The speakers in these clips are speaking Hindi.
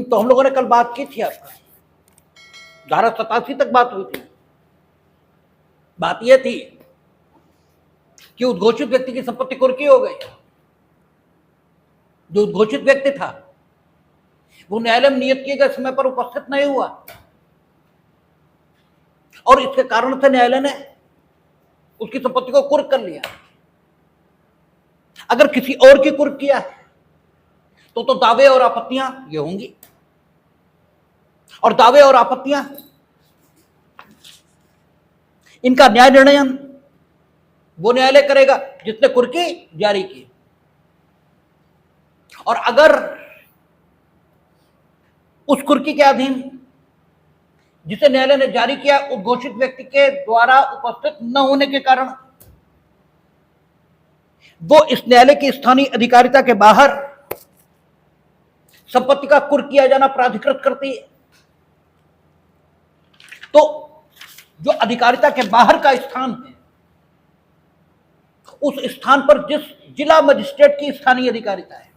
तो हम लोगों ने कल बात की थी, आपका धारा 87 तक बात हुई थी। बात यह थी कि उद्घोषित व्यक्ति की संपत्ति कुर्की हो गई। जो उद्घोषित व्यक्ति था वो न्यायालय में नियत किए गए समय पर उपस्थित नहीं हुआ और इसके कारण से न्यायालय ने उसकी संपत्ति को कुर्क कर लिया। अगर किसी और की कुर्क किया है तो दावे और आपत्तियां ये होंगी, और दावे और आपत्तियां इनका न्याय निर्णयन वो न्यायालय करेगा जिसने कुर्की जारी की। और अगर उस कुर्की के अधीन जिसे न्यायालय ने जारी किया उद्घोषित व्यक्ति के द्वारा उपस्थित न होने के कारण वो इस न्यायालय की स्थानीय अधिकारिता के बाहर संपत्ति का कुर्क किया जाना प्राधिकृत करती है, तो जो अधिकारिता के बाहर का स्थान है उस स्थान पर जिस जिला मजिस्ट्रेट की स्थानीय अधिकारिता है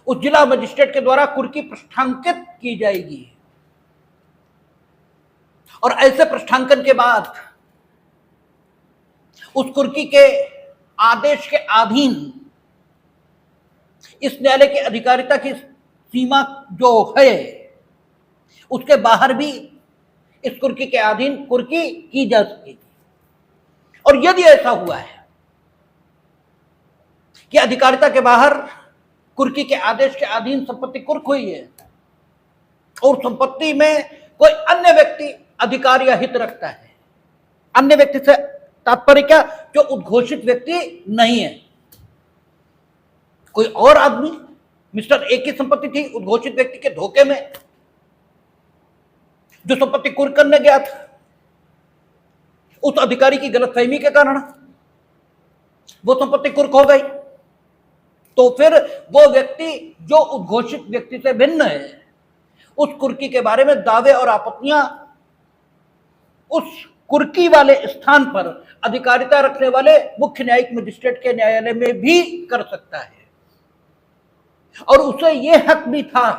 उस जिला मजिस्ट्रेट के द्वारा कुर्की पृष्ठांकित की जाएगी। और ऐसे पृष्ठांकन के बाद उस कुर्की के आदेश के अधीन इस न्यायालय की अधिकारिता की सीमा जो है उसके बाहर भी इस कुर्की के अधीन कुर्की की जा सकेगी। और यदि ऐसा हुआ है कि अधिकारिता के बाहर कुर्की के आदेश के अधीन संपत्ति कुर्क हुई है और संपत्ति में कोई अन्य व्यक्ति अधिकार या हित रखता है, अन्य व्यक्ति से तात्पर्य क्या, जो उद्घोषित व्यक्ति नहीं है, कोई और आदमी मिस्टर ए की संपत्ति थी उद्घोषित व्यक्ति के धोखे में जो संपत्ति कुर्क करने गया था, उस अधिकारी की गलतफहमी के कारण वो संपत्ति कुर्क हो गई, तो फिर वो व्यक्ति जो उद्घोषित व्यक्ति से भिन्न है उस कुर्की के बारे में दावे और आपत्तियां उस कुर्की वाले स्थान पर अधिकारिता रखने वाले मुख्य न्यायिक मजिस्ट्रेट के न्यायालय में भी कर सकता है। और उसे यह हक भी था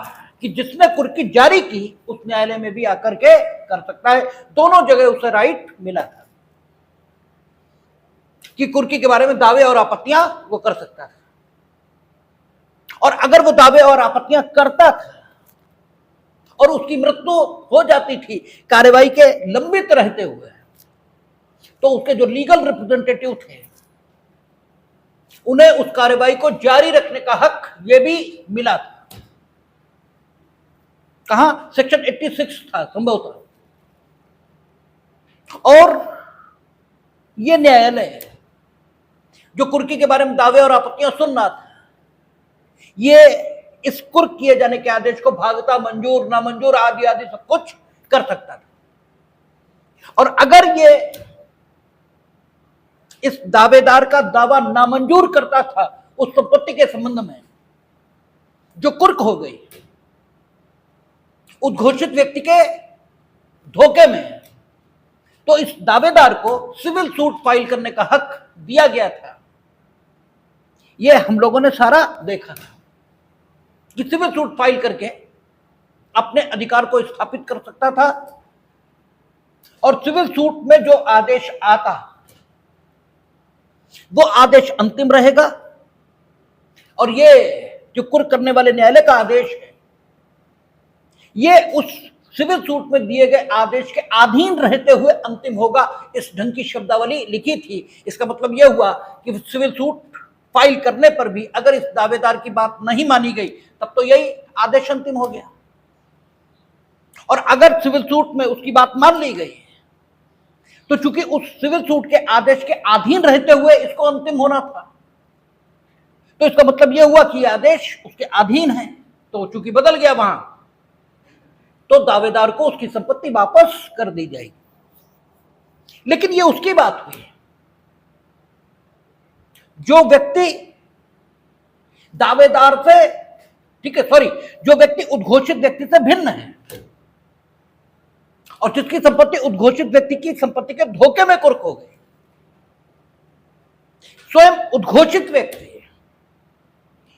कि जिसने कुर्की जारी की उस न्यायालय में भी आकर के कर सकता है। दोनों जगह उसे राइट मिला था कि कुर्की के बारे में दावे और आपत्तियां वो कर सकता था। और अगर वो दावे और आपत्तियां करता था और उसकी मृत्यु हो जाती थी कार्यवाही के लंबित रहते हुए, तो उसके जो लीगल रिप्रेजेंटेटिव थे उन्हें उस कार्यवाही को जारी रखने का हक यह भी मिला था। कहां? सेक्शन 86 था संभवतः। और यह न्यायालय जो कुर्की के बारे में दावे और आपत्तियां सुन रहा था, ये इस कुर्क किए जाने के आदेश को भागता, मंजूर, नामंजूर आदि आदि सब कुछ कर सकता था। और अगर ये इस दावेदार का दावा नामंजूर करता था उस संपत्ति के संबंध में जो कुर्क हो गई उद्घोषित व्यक्ति के धोखे में, तो इस दावेदार को सिविल सूट फाइल करने का हक दिया गया था। यह हम लोगों ने सारा देखा था कि सिविल सूट फाइल करके अपने अधिकार को स्थापित कर सकता था और सिविल सूट में जो आदेश आता वो आदेश अंतिम रहेगा और ये जो कुर्क करने वाले न्यायालय का आदेश है ये उस सिविल सूट में दिए गए आदेश के अधीन रहते हुए अंतिम होगा। इस ढंग की शब्दावली लिखी थी। इसका मतलब यह हुआ कि सिविल सूट फाइल करने पर भी अगर इस दावेदार की बात नहीं मानी गई तब तो यही आदेश अंतिम हो गया, और अगर सिविल सूट में उसकी बात मान ली गई तो चूंकि उस सिविल सूट के आदेश के अधीन रहते हुए इसको अंतिम होना था, तो इसका मतलब यह हुआ कि आदेश उसके अधीन है, तो चूंकि बदल गया वहां, तो दावेदार को उसकी संपत्ति वापस कर दी जाएगी। लेकिन यह उसकी बात हुई जो व्यक्ति दावेदार से, ठीक है, सॉरी, जो व्यक्ति उद्घोषित व्यक्ति से भिन्न है और जिसकी संपत्ति उद्घोषित व्यक्ति की संपत्ति के धोखे में कुर्क हो गई। स्वयं उद्घोषित व्यक्ति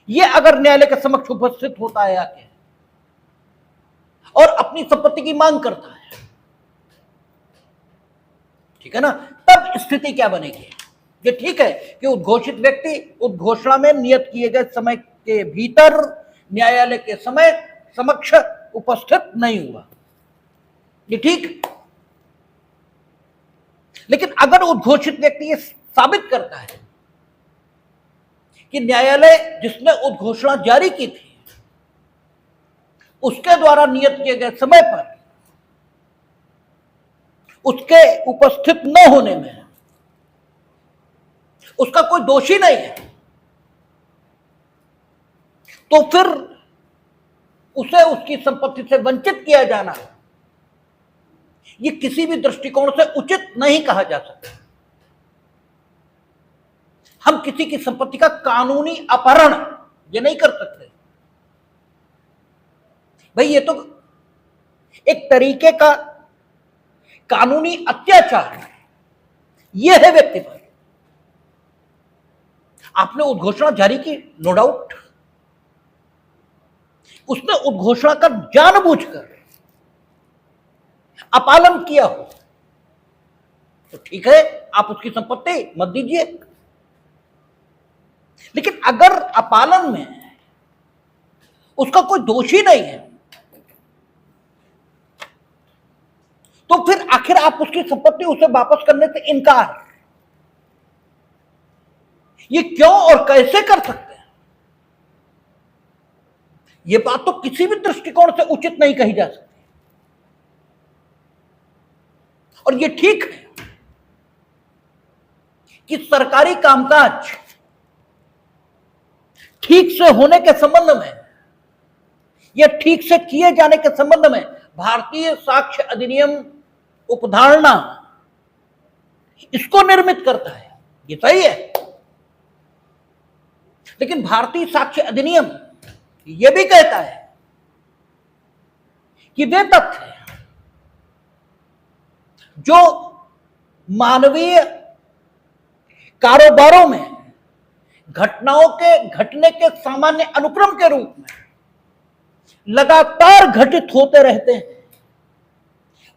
ये अगर न्यायालय के समक्ष उपस्थित होता है आके और अपनी संपत्ति की मांग करता है, ठीक है ना, तब स्थिति क्या बनेगी? ये ठीक है कि उद्घोषित व्यक्ति उद्घोषणा में नियत किए गए समय के भीतर न्यायालय के समक्ष उपस्थित नहीं हुआ, ये ठीक। लेकिन अगर उद्घोषित व्यक्ति ये साबित करता है कि न्यायालय जिसने उद्घोषणा जारी की थी उसके द्वारा नियत किए गए समय पर उसके उपस्थित न होने में उसका कोई दोषी नहीं है, तो फिर उसे उसकी संपत्ति से वंचित किया जाना ये किसी भी दृष्टिकोण से उचित नहीं कहा जा सकता। हम किसी की संपत्ति का कानूनी अपहरण ये नहीं कर सकते भाई, ये तो एक तरीके का कानूनी अत्याचार है, ये है व्यक्ति पर। आपने उद्घोषणा जारी की, नो डाउट, उसने उद्घोषणा का जानबूझकर अपालन किया हो तो ठीक है, आप उसकी संपत्ति मत दीजिए। लेकिन अगर अपालन में उसका कोई दोषी नहीं है तो फिर आखिर आप उसकी संपत्ति उसे वापस करने से इनकार ये क्यों और कैसे कर सकते हैं? ये बात तो किसी भी दृष्टिकोण से उचित नहीं कही जा सकती। और ये ठीक है कि सरकारी कामकाज ठीक से होने के संबंध में या ठीक से किए जाने के संबंध में भारतीय साक्ष्य अधिनियम उपधारणा इसको निर्मित करता है, ये सही है। लेकिन भारतीय साक्ष्य अधिनियम यह भी कहता है कि वे तथ्य जो मानवीय कारोबारों में घटनाओं के घटने के सामान्य अनुक्रम के रूप में लगातार घटित होते रहते हैं,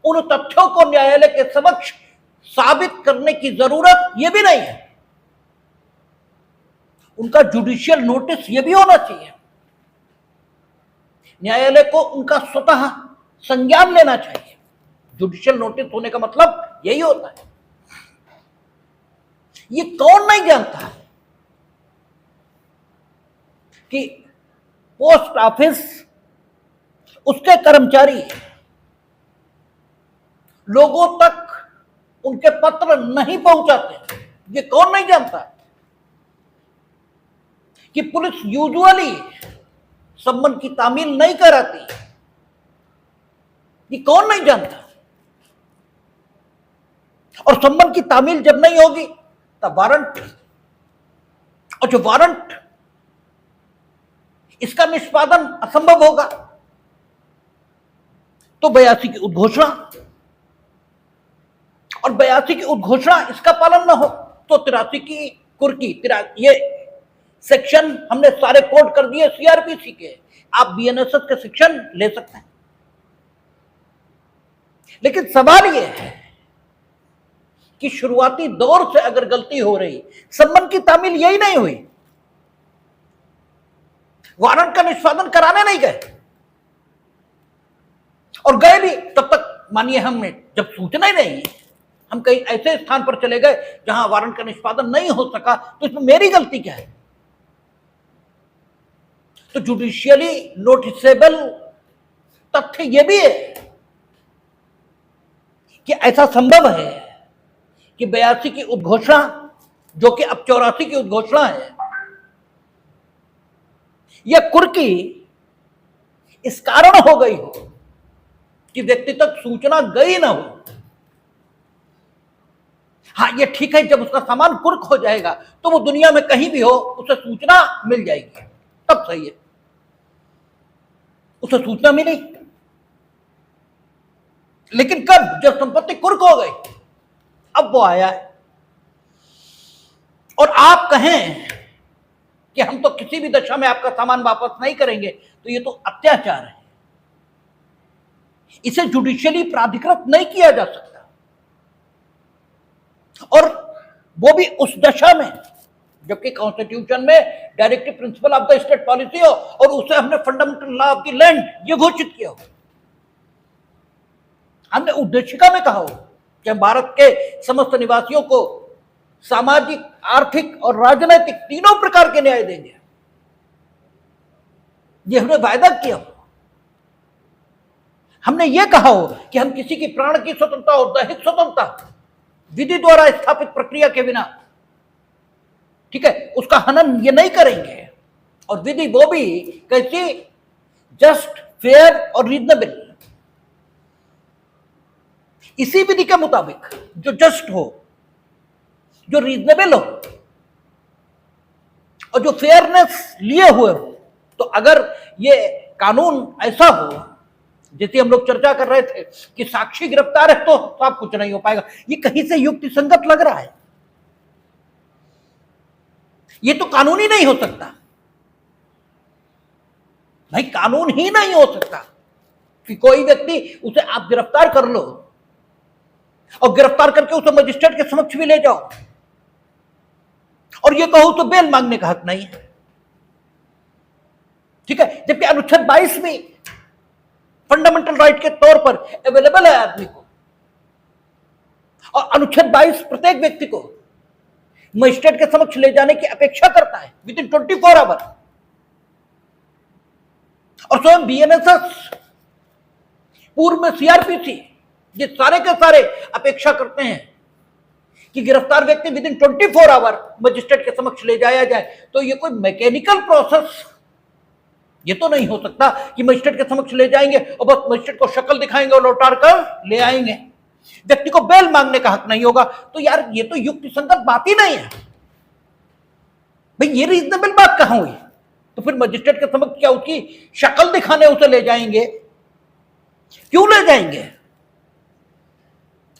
उन तथ्यों को न्यायालय के समक्ष साबित करने की जरूरत यह भी नहीं है। उनका जुडिशियल नोटिस यह भी होना चाहिए, न्यायालय को उनका स्वतः संज्ञान लेना चाहिए। जुडिशियल नोटिस होने का मतलब यही होता है। ये कौन नहीं जानता है कि पोस्ट ऑफिस उसके कर्मचारी लोगों तक उनके पत्र नहीं पहुंचाते? ये कौन नहीं जानता कि पुलिस यूजुअली सम्मन की तामील नहीं कराती? ये कौन नहीं जानता? और सम्मन की तामील जब नहीं होगी तब वारंट, और जो वारंट इसका निष्पादन असंभव होगा तो 82 की उद्घोषणा, और 82 की उद्घोषणा इसका पालन ना हो तो 83 की कुर्की, ये सेक्शन हमने सारे कोड कर दिए सीआरपीसी के, आप बीएनएसएस के सेक्शन ले सकते हैं। लेकिन सवाल यह है कि शुरुआती दौर से अगर गलती हो रही, सम्मन की तामील यही नहीं हुई, वारंट का निष्पादन कराने नहीं गए और गए भी तब तक, मानिए हमने जब सूचना ही नहीं, हम कहीं ऐसे स्थान पर चले गए जहां वारंट का निष्पादन नहीं हो सका, तो इसमें मेरी गलती क्या है? तो जुडिशियली नोटिसेबल तथ्य यह भी है कि ऐसा संभव है कि 82 की उद्घोषणा, जो कि अब 84 की उद्घोषणा है, यह कुर्की इस कारण हो गई हो कि व्यक्ति तक सूचना गई ना हो। हाँ, यह ठीक है, जब उसका सामान कुर्क हो जाएगा तो वो दुनिया में कहीं भी हो उसे सूचना मिल जाएगी, तब सही है। उसे सूचना मिली, लेकिन कब? जब संपत्ति कुर्क हो गई, अब वो आया है। और आप कहें कि हम तो किसी भी दशा में आपका सामान वापस नहीं करेंगे, तो ये तो अत्याचार है। इसे जुडिशियली प्राधिकृत नहीं किया जा सकता, और वो भी उस दशा में जबकि कॉन्स्टिट्यूशन में directive principle of the state policy हो और उसे हमने fundamental law of the land ये घोषित किया हो। हमने उद्देशिका में कहा हो कि हम भारत के समस्त निवासियों को सामाजिक, आर्थिक और राजनीतिक तीनों प्रकार के न्याय देंगे। ये हमने वायदा किया हो। हमने ये कहा हो कि हम किसी की प्राण की स्वतंत्रता और दैहिक स्वतंत्रता विधि द्वारा स्थापित प्रक्रिया के बिना, ठीक है, उसका हनन ये नहीं करेंगे। और विधि वो भी कैसी? जस्ट, फेयर और रीजनेबल। इसी विधि के मुताबिक जो जस्ट हो, जो रीजनेबल हो और जो फेयरनेस लिए हुए हो। तो अगर ये कानून ऐसा हो जैसे हम लोग चर्चा कर रहे थे कि साक्षी गिरफ्तार है तो सब कुछ नहीं हो पाएगा, ये कहीं से युक्ति संगत लग रहा है। ये तो कानूनी नहीं हो सकता भाई, कानून ही नहीं हो सकता कि कोई व्यक्ति उसे आप गिरफ्तार कर लो और गिरफ्तार करके उसे मजिस्ट्रेट के समक्ष भी ले जाओ और ये कहो तो बेल मांगने का हक नहीं है, ठीक है। जबकि अनुच्छेद 22 में फंडामेंटल राइट के तौर पर अवेलेबल है आदमी को, और अनुच्छेद 22 प्रत्येक व्यक्ति को मजिस्ट्रेट के समक्ष ले जाने की अपेक्षा करता है विद इन 24 आवर। और स्वयं बीएनएसएस, पूर्व में सीआरपीसी, ये सारे के सारे अपेक्षा करते हैं कि गिरफ्तार व्यक्ति विद इन 24 आवर मजिस्ट्रेट के समक्ष ले जाया जाए। तो ये कोई मैकेनिकल प्रोसेस ये तो नहीं हो सकता कि मजिस्ट्रेट के समक्ष ले जाएंगे और बस मजिस्ट्रेट को शक्ल दिखाएंगे और लौटार कर ले आएंगे, व्यक्ति को बेल मांगने का हक नहीं होगा। तो यार ये तो युक्ति संगत बात ही नहीं है भाई, ये रीजनेबल बात कहां हुई? तो फिर मजिस्ट्रेट के समक्ष क्या उसकी शक्ल दिखाने उसे ले जाएंगे? क्यों ले जाएंगे?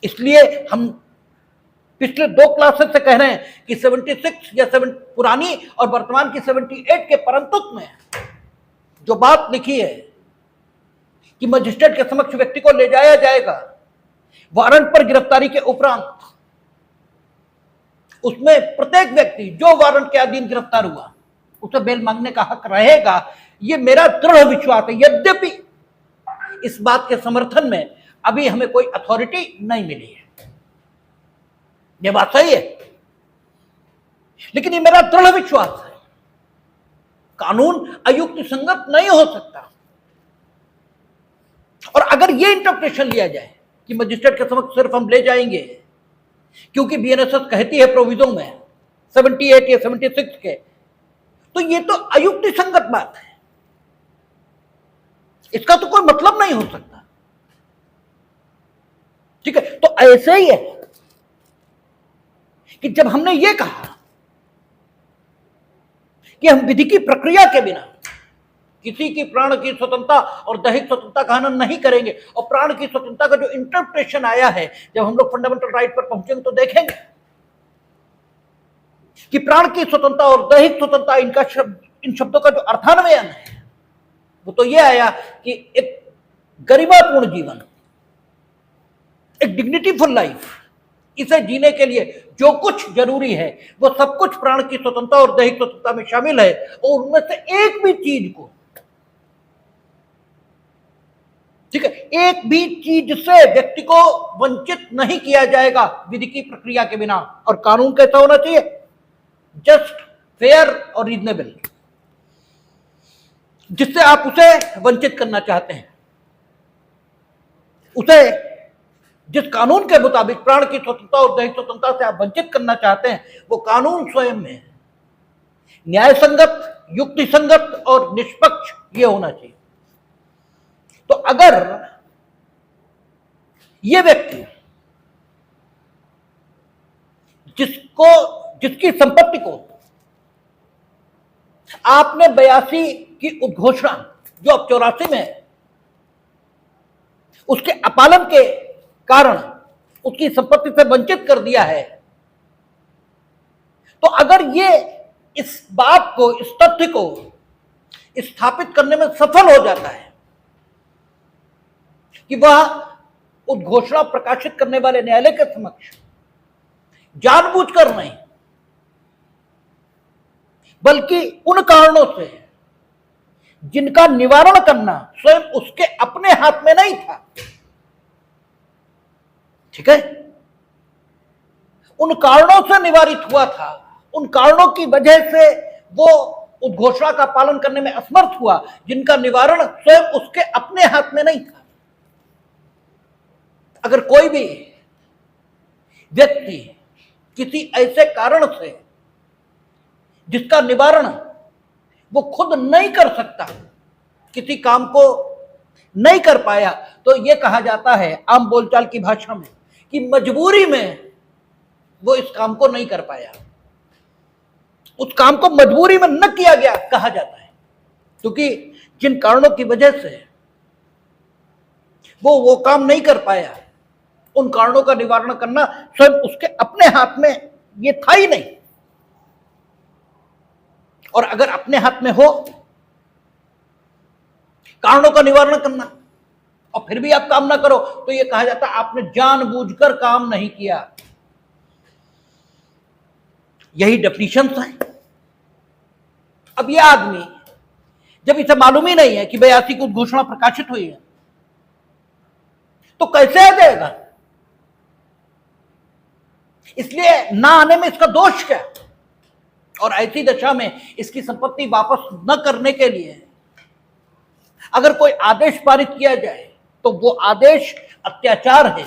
इसलिए हम पिछले 2 क्लासेस से कह रहे हैं कि 76 या 7 पुरानी और वर्तमान की 78 के परंतुक में जो बात लिखी है कि मजिस्ट्रेट के समक्ष व्यक्ति को ले जाया जाएगा वारंट पर गिरफ्तारी के उपरांत, उसमें प्रत्येक व्यक्ति जो वारंट के अधीन गिरफ्तार हुआ उसे बेल मांगने का हक रहेगा। यह मेरा दृढ़ विश्वास है। यद्यपि इस बात के समर्थन में अभी हमें कोई अथॉरिटी नहीं मिली है, यह बात सही है, लेकिन यह मेरा दृढ़ विश्वास है कानून अयुक्ति संगत नहीं हो सकता। और अगर यह इंटरप्रिटेशन लिया जाए कि मजिस्ट्रेट के समक्ष सिर्फ हम ले जाएंगे क्योंकि बीएनएसएस कहती है प्रोविजन में 78 या 76 के, तो यह तो अयुक्ति संगत बात है, इसका तो कोई मतलब नहीं हो सकता, ठीक है। तो ऐसे ही है कि जब हमने यह कहा कि हम विधि की प्रक्रिया के बिना किसी की प्राण की स्वतंत्रता और दैहिक स्वतंत्रता का हनन नहीं करेंगे, और प्राण की स्वतंत्रता का जो इंटरप्रिटेशन आया है, जब हम लोग फंडामेंटल राइट पर पहुंचेंगे तो देखेंगे कि प्राण की स्वतंत्रता और दैहिक स्वतंत्रता इन शब्दों का जो अर्थान्वयन है वो तो यह आया कि एक गरिमापूर्ण जीवन, एक डिग्निटीफुल लाइफ, इसे जीने के लिए जो कुछ जरूरी है वो सब कुछ प्राण की स्वतंत्रता और दैहिक स्वतंत्रता में शामिल है। और उनमें से एक भी चीज को, ठीक है, एक भी चीज से व्यक्ति को वंचित नहीं किया जाएगा विधि की प्रक्रिया के बिना। और कानून कैसा होना चाहिए? जस्ट, फेयर और रीजनेबल। जिससे आप उसे वंचित करना चाहते हैं, उसे जिस कानून के मुताबिक प्राण की स्वतंत्रता और दैहिक स्वतंत्रता से आप वंचित करना चाहते हैं, वो कानून स्वयं में न्याय संगत, युक्ति संगत और निष्पक्ष ये होना चाहिए। तो अगर ये व्यक्ति जिसकी संपत्ति को आपने 82 की उद्घोषणा जो अब 84 में है, उसके अपालन के कारण उसकी संपत्ति से वंचित कर दिया है, तो अगर ये इस बात को, इस तथ्य को स्थापित करने में सफल हो जाता है कि वह उद्घोषणा प्रकाशित करने वाले न्यायालय के समक्ष जानबूझकर नहीं, बल्कि उन कारणों से जिनका निवारण करना स्वयं उसके अपने हाथ में नहीं था, ठीक है, उन कारणों से निवारित हुआ था, उन कारणों की वजह से वो उद्घोषणा का पालन करने में असमर्थ हुआ जिनका निवारण स्वयं उसके अपने हाथ में नहीं था। अगर कोई भी व्यक्ति किसी ऐसे कारण से जिसका निवारण वो खुद नहीं कर सकता, किसी काम को नहीं कर पाया, तो यह कहा जाता है आम बोलचाल की भाषा में कि मजबूरी में वो इस काम को नहीं कर पाया, उस काम को मजबूरी में न किया गया कहा जाता है। क्योंकि जिन कारणों की वजह से वो काम नहीं कर पाया, उन कारणों का निवारण करना स्वयं उसके अपने हाथ में ये था ही नहीं। और अगर अपने हाथ में हो कारणों का निवारण करना और फिर भी आप काम ना करो, तो यह कहा जाता है आपने जानबूझकर काम नहीं किया। यही डेफिनेशन है। अब यह आदमी जब इसे मालूम ही नहीं है कि 82 की उद्घोषणा प्रकाशित हुई है, तो कैसे आ जाएगा? इसलिए ना आने में इसका दोष क्या? और ऐसी दशा में इसकी संपत्ति वापस न करने के लिए अगर कोई आदेश पारित किया जाए तो वो आदेश अत्याचार है।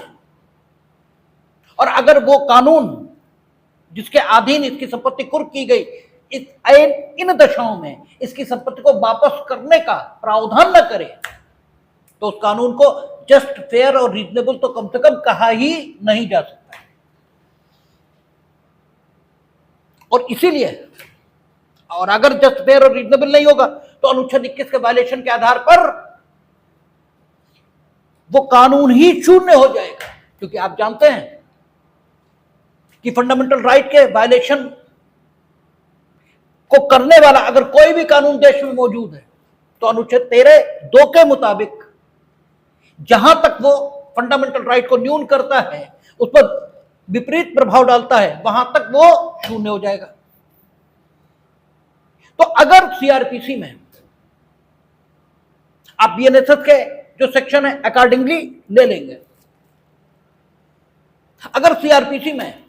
और अगर वो कानून जिसके अधीन इसकी संपत्ति कुर्क की गई इन दशाओं में इसकी संपत्ति को वापस करने का प्रावधान न करे, तो उस कानून को जस्ट, फेयर और रीजनेबल तो कम से कम कहा ही नहीं जा सकता। और इसीलिए, और अगर जस्ट, फेयर और रीजनेबल नहीं होगा तो अनुच्छेद 21 के वायलेशन के आधार पर वो कानून ही शून्य हो जाएगा। क्योंकि आप जानते हैं कि फंडामेंटल राइट के वायलेशन को करने वाला अगर कोई भी कानून देश में मौजूद है तो अनुच्छेद 13(2) के मुताबिक जहां तक वो फंडामेंटल राइट को न्यून करता है, उस पर विपरीत प्रभाव डालता है, वहां तक वो शून्य हो जाएगा। तो अगर सीआरपीसी में आप बीएनएसएस के जो सेक्शन है अकॉर्डिंगली ले लेंगे, अगर सीआरपीसी में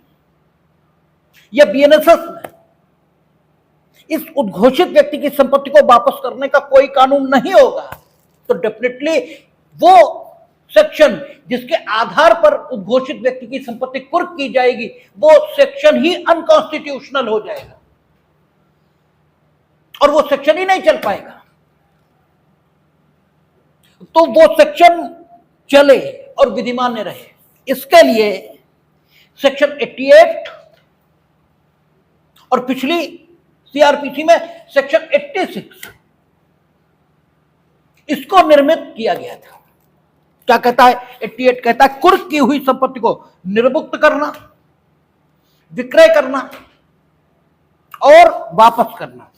या बीएनएसएस में इस उद्घोषित व्यक्ति की संपत्ति को वापस करने का कोई कानून नहीं होगा, तो डेफिनेटली वो सेक्शन जिसके आधार पर उद्घोषित व्यक्ति की संपत्ति कुर्क की जाएगी, वो सेक्शन ही अनकॉन्स्टिट्यूशनल हो जाएगा और वो सेक्शन ही नहीं चल पाएगा। तो वो सेक्शन चले और विधिमान्य रहे, इसके लिए सेक्शन 88 और पिछली सीआरपीसी में सेक्शन 86 इसको निर्मित किया गया था। क्या कहता है? 88 कहता है कुर्क की हुई संपत्ति को निर्मुक्त करना, विक्रय करना और वापस करना।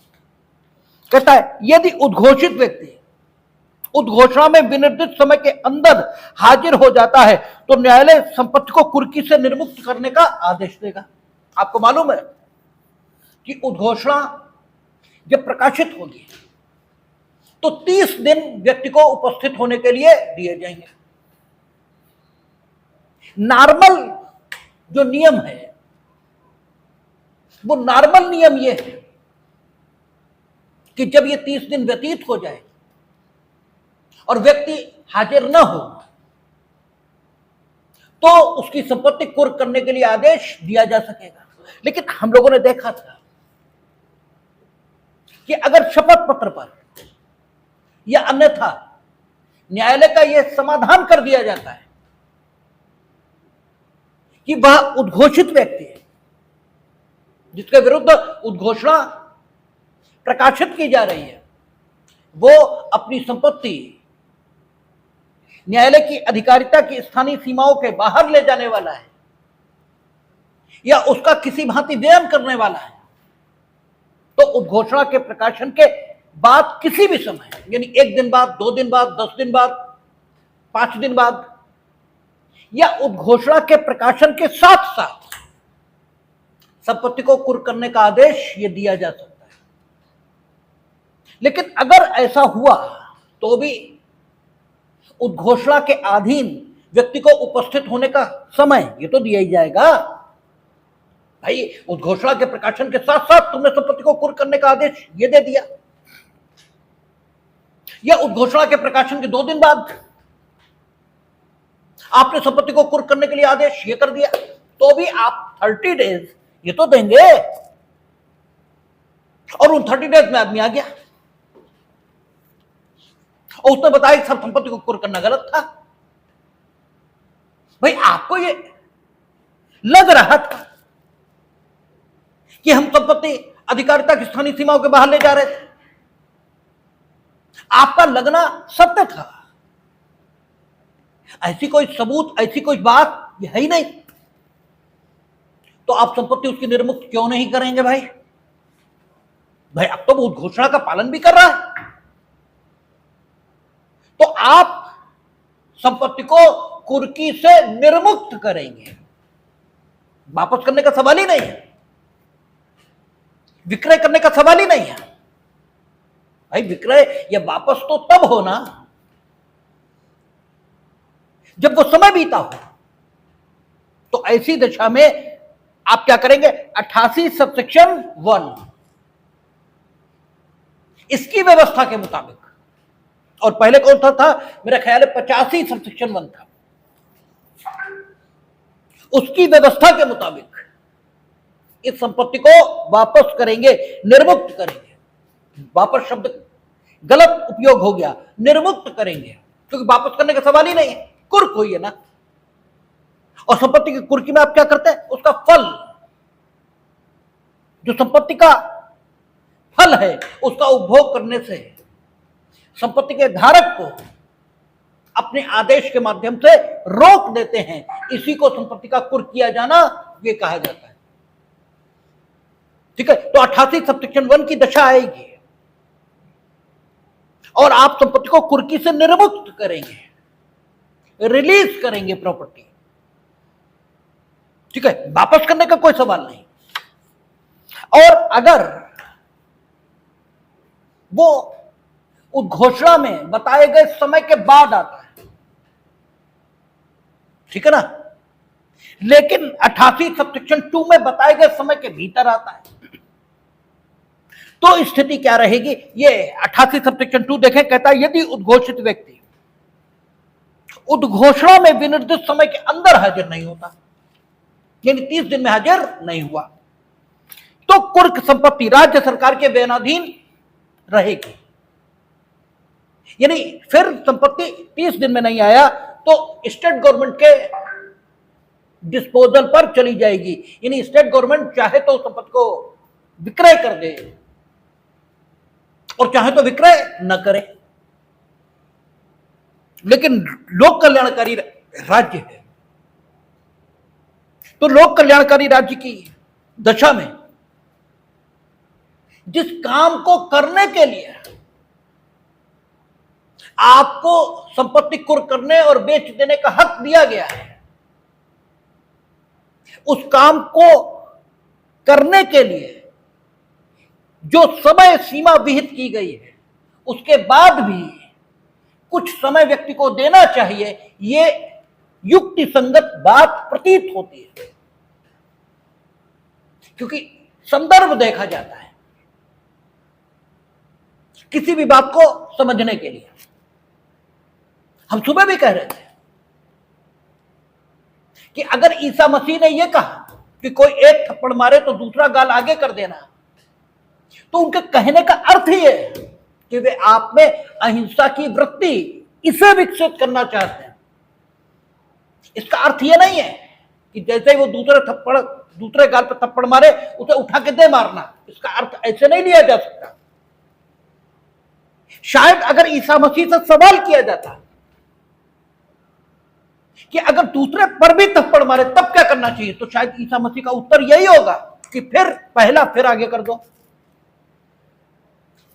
कहता है यदि उद्घोषित व्यक्ति उद्घोषणा में विनिर्दिष्ट समय के अंदर हाजिर हो जाता है तो न्यायालय संपत्ति को कुर्की से निर्मुक्त करने का आदेश देगा। आपको मालूम है कि उद्घोषणा जब प्रकाशित होगी तो 30 दिन व्यक्ति को उपस्थित होने के लिए दिए जाएंगे। नॉर्मल जो नियम है, वो नॉर्मल नियम ये है कि जब ये 30 दिन व्यतीत हो जाए और व्यक्ति हाजिर न हो तो उसकी संपत्ति कुर्क करने के लिए आदेश दिया जा सकेगा। लेकिन हम लोगों ने देखा था कि अगर शपथ पत्र पर या अन्यथा न्यायालय का यह समाधान कर दिया जाता है कि वह उद्घोषित व्यक्ति है जिसके विरुद्ध उद्घोषणा प्रकाशित की जा रही है, वो अपनी संपत्ति न्यायालय की अधिकारिता की स्थानीय सीमाओं के बाहर ले जाने वाला है या उसका किसी भांति व्ययन करने वाला है, तो उद्घोषणा के प्रकाशन के बाद किसी भी समय, यानी 1 दिन बाद, 2 दिन बाद, 10 दिन बाद, 5 दिन बाद, या उद्घोषणा के प्रकाशन के साथ साथ संपत्ति को कुर्क करने का आदेश यह दिया जा सकता है। लेकिन अगर ऐसा हुआ तो भी उद्घोषणा के अधीन व्यक्ति को उपस्थित होने का समय ये तो दिया ही जाएगा। भाई उद्घोषणा के प्रकाशन के साथ साथ तुमने संपत्ति को कुर्क करने का आदेश ये दे दिया, या उद्घोषणा के प्रकाशन के 2 दिन बाद आपने संपत्ति को कुर्क करने के लिए आदेश ये कर दिया, तो भी आप 30 डेज ये तो देंगे। और उन 30 डेज में आदमी आ गया और उसने बताया कि सब संपत्ति को कुर्क करना गलत था। भाई आपको ये लग रहा था कि हम संपत्ति अधिकारिता की स्थानीय सीमाओं के बाहर ले जा रहे थे, आपका लगना सत्य था। ऐसी कोई सबूत, ऐसी कोई बात ये है ही नहीं, तो आप संपत्ति उसकी निर्मुक्त क्यों नहीं करेंगे? भाई अब तो वो घोषणा का पालन भी कर रहा है, तो आप संपत्ति को कुर्की से निर्मुक्त करेंगे, वापस करने का सवाल ही नहीं है, विक्रय करने का सवाल ही नहीं है। भाई विक्रय या वापस तो तब होना जब वो समय बीता हो। तो ऐसी दशा में आप क्या करेंगे? 88 सबसेक्शन 1 इसकी व्यवस्था के मुताबिक, और पहले कौन था मेरा ख्याल है 85 सबसेक्शन 1 था, उसकी व्यवस्था के मुताबिक इस संपत्ति को वापस करेंगे, निर्मुक्त करेंगे। वापस शब्द गलत उपयोग हो गया, निर्मुक्त करेंगे, क्योंकि वापस करने का सवाल ही नहीं है, कुर्क हुई है ना। और संपत्ति की कुर्की में आप क्या करते हैं? उसका फल, जो संपत्ति का फल है, उसका उपभोग करने से संपत्ति के धारक को अपने आदेश के माध्यम से रोक देते हैं। इसी को संपत्ति का कुर्क किया जाना ये कहा जाता है। ठीक है, तो 88 सबसेक्शन 1 की दशा आएगी और आप संपत्ति को कुर्की से निर्मुक्त करेंगे, रिलीज करेंगे प्रॉपर्टी। ठीक है, वापस करने का कोई सवाल नहीं। और अगर वो उद्घोषणा में बताए गए समय के बाद आता है, ठीक है ना, लेकिन 88 सबसेक्शन 2 में बताए गए समय के भीतर आता है, तो स्थिति क्या रहेगी? ये 88 सबसेक्शन 2 देखें, कहता है यदि उद्घोषित व्यक्ति उद्घोषणा में विनिर्दिष्ट समय के अंदर हाजिर नहीं होता, यानी 30 दिन में हाजिर नहीं हुआ, तो कुर्क संपत्ति राज्य सरकार के व्ययनाधीन रहेगी। यानी फिर संपत्ति 30 दिन में नहीं आया तो स्टेट गवर्नमेंट के डिस्पोजल पर चली जाएगी। यानी स्टेट गवर्नमेंट चाहे तो संपत्ति को विक्रय कर दे और चाहे तो विक्रय न करे, लेकिन लोक कल्याणकारी राज्य है, तो लोक कल्याणकारी राज्य की दशा में जिस काम को करने के लिए आपको संपत्ति कुर्क करने और बेच देने का हक दिया गया है, उस काम को करने के लिए जो समय सीमा विहित की गई है, उसके बाद भी कुछ समय व्यक्ति को देना चाहिए, ये युक्ति संगत बात प्रतीत होती है, क्योंकि संदर्भ देखा जाता है किसी भी बात को समझने के लिए। हम सुबह भी कह रहे थे कि अगर ईसा मसीह ने यह कहा कि कोई एक थप्पड़ मारे तो दूसरा गाल आगे कर देना, तो उनके कहने का अर्थ ही है कि वे आप में अहिंसा की वृत्ति इसे विकसित करना चाहते हैं। इसका अर्थ यह नहीं है कि जैसे ही वो दूसरे गाल पर थप्पड़ मारे उसे उठा के दे मारना, इसका अर्थ ऐसे नहीं लिया जा सकता। शायद अगर ईसा मसीह से सवाल किया जाता कि अगर दूसरे पर भी थप्पड़ मारे तब क्या करना चाहिए, तो शायद ईसा मसीह का उत्तर यही होगा कि फिर पहला फिर आगे कर दो।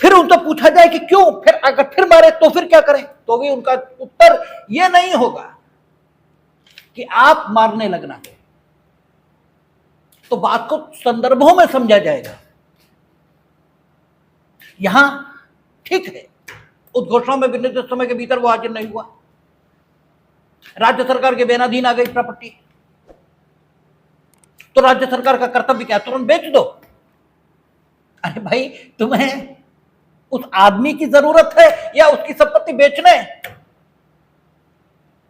फिर उनसे पूछा जाए कि क्यों, फिर अगर फिर मारे तो फिर क्या करें, तो भी उनका उत्तर यह नहीं होगा कि आप मारने लगना है। तो बात को संदर्भों में समझा जाएगा। यहां ठीक है, उद्घोषणा में निर्दिष्ट समय के भीतर वो हाजिर नहीं हुआ, राज्य सरकार के बेनाधीन आ गई प्रॉपर्टी, तो राज्य सरकार का कर्तव्य क्या, तुरंत बेच दो। अरे भाई, तुम्हें उस आदमी की जरूरत है या उसकी संपत्ति बेचने,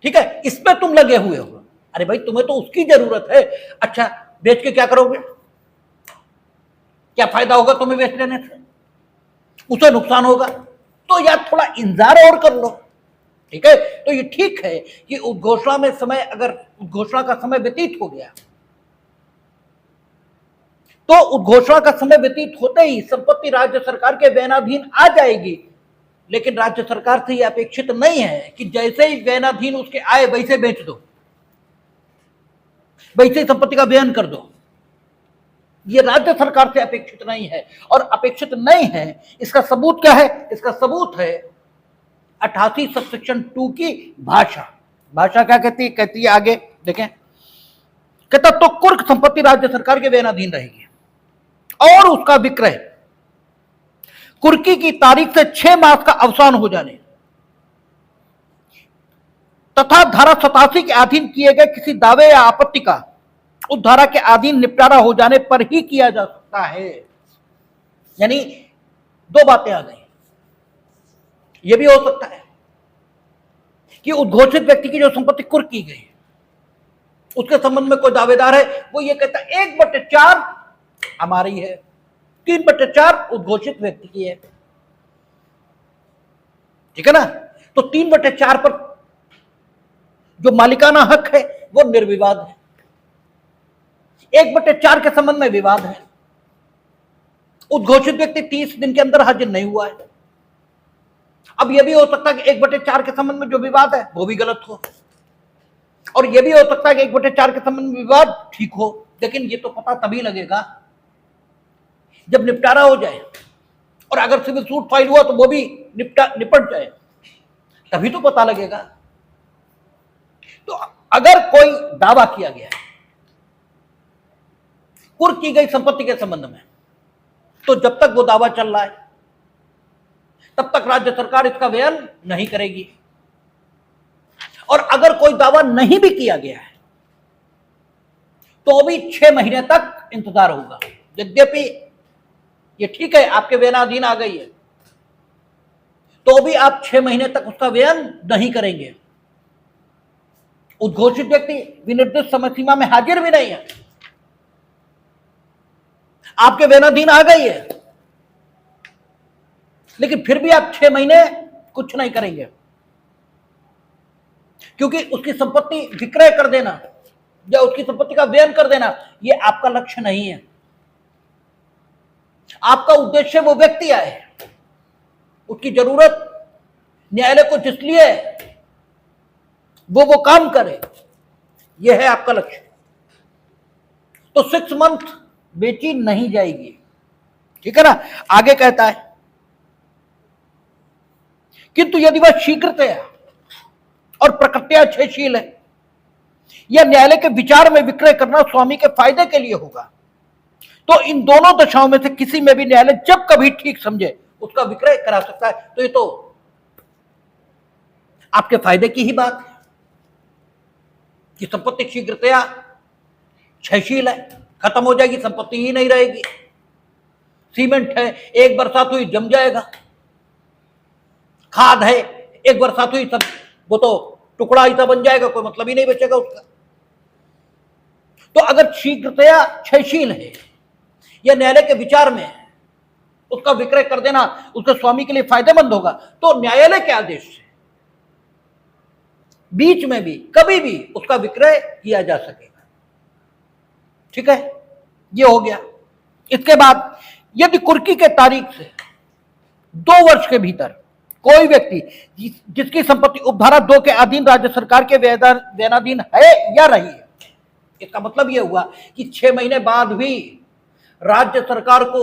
ठीक है, इसमें तुम लगे हुए हो। अरे भाई, तुम्हें तो उसकी जरूरत है। अच्छा, बेच के क्या करोगे, क्या फायदा होगा तुम्हें बेच लेने से, उसे नुकसान होगा, तो यार थोड़ा इंतजार और कर लो। ठीक है, तो ये ठीक है कि उद्घोषणा में समय, अगर उद्घोषणा का समय व्यतीत हो गया तो उद्घोषणा का समय व्यतीत होते ही संपत्ति राज्य सरकार के बेनाधीन आ जाएगी। लेकिन राज्य सरकार से यह अपेक्षित नहीं है कि जैसे ही बेनाधीन उसके आए वैसे बेच दो, वैसे ही संपत्ति का व्ययन कर दो। यह राज्य सरकार से अपेक्षित नहीं है, और अपेक्षित नहीं है इसका सबूत क्या है, इसका सबूत है 88 सबसेक्शन 2 की भाषा। भाषा क्या कहती है, कहती है आगे देखें, कहता तो कुर्क संपत्ति राज्य सरकार के बेनाधीन रहेगी और उसका विक्रय कुर्की की तारीख से 6 मास का अवसान हो जाने तथा धारा 87 के अधीन किए गए किसी दावे या आपत्ति का उस धारा के अधीन निपटारा हो जाने पर ही किया जा सकता है। यानी दो बातें आ गई। यह भी हो सकता है कि उद्घोषित व्यक्ति की जो संपत्ति कुर्क की गई, उसके संबंध में कोई दावेदार है, वो ये कहता है 1/4 हमारी है, 3/4 उद्घोषित व्यक्ति की है। ठीक है ना, तो 3/4 पर जो मालिकाना हक है वो निर्विवाद है, 1/4 के संबंध में विवाद है। उद्घोषित व्यक्ति 30 दिन के अंदर हाजिर नहीं हुआ है। अब यह भी हो सकता है कि 1/4 के संबंध में जो विवाद है वो भी गलत हो, और यह भी हो सकता है कि 1/4 के संबंध में विवाद ठीक हो। लेकिन ये तो पता तभी लगेगा जब निपटारा हो जाए, और अगर सिविल सूट फाइल हुआ तो वो भी निपट जाए, तभी तो पता लगेगा। तो अगर कोई दावा किया गया है कुर्क की गई संपत्ति के संबंध में, तो जब तक वो दावा चल रहा है तब तक राज्य सरकार इसका व्ययन नहीं करेगी। और अगर कोई दावा नहीं भी किया गया है तो भी 6 महीने तक इंतजार होगा। यद्यपि ये ठीक है, आपके व्ययनाधीन आ गई है, तो भी आप 6 महीने तक उसका व्ययन नहीं करेंगे। उद्घोषित व्यक्ति विनिर्दिष्ट समय सीमा में हाजिर भी नहीं है, आपके व्ययनाधीन आ गई है, लेकिन फिर भी आप 6 महीने कुछ नहीं करेंगे, क्योंकि उसकी संपत्ति विक्रय कर देना या उसकी संपत्ति का व्ययन कर देना यह आपका लक्ष्य नहीं है। आपका उद्देश्य वो व्यक्ति आए, उसकी जरूरत न्यायालय को जिस लिए वो काम करे, यह है आपका लक्ष्य। तो 6 मंथ बेची नहीं जाएगी। ठीक है ना, आगे कहता है किंतु यदि वह शीघ्रतया और प्रकृत्या क्षयशील है या न्यायालय के विचार में विक्रय करना स्वामी के फायदे के लिए होगा, तो इन दोनों दशाओं में से किसी में भी न्यायालय जब कभी ठीक समझे उसका विक्रय करा सकता है। तो ये तो आपके फायदे की ही बात है कि संपत्ति शीघ्रतया क्षयशील है, खत्म हो जाएगी, संपत्ति ही नहीं रहेगी। सीमेंट है, एक बरसात हुई जम जाएगा, खाद है, एक बरसात हुई सब वो तो टुकड़ा ऐसा बन जाएगा, कोई मतलब ही नहीं बचेगा उसका। तो अगर शीघ्रतया क्षयशील है या न्यायालय के विचार में उसका विक्रय कर देना उसके स्वामी के लिए फायदेमंद होगा, तो न्यायालय के आदेश से बीच में भी कभी भी उसका विक्रय किया जा सकेगा। ठीक है, ये हो गया। इसके बाद यदि कुर्की के तारीख से 2 वर्ष के भीतर कोई व्यक्ति जिसकी संपत्ति उपधारा 2 के अधीन राज्य सरकार के व्ययनाधीन है या रही है, इसका मतलब यह हुआ कि 6 महीने बाद भी राज्य सरकार को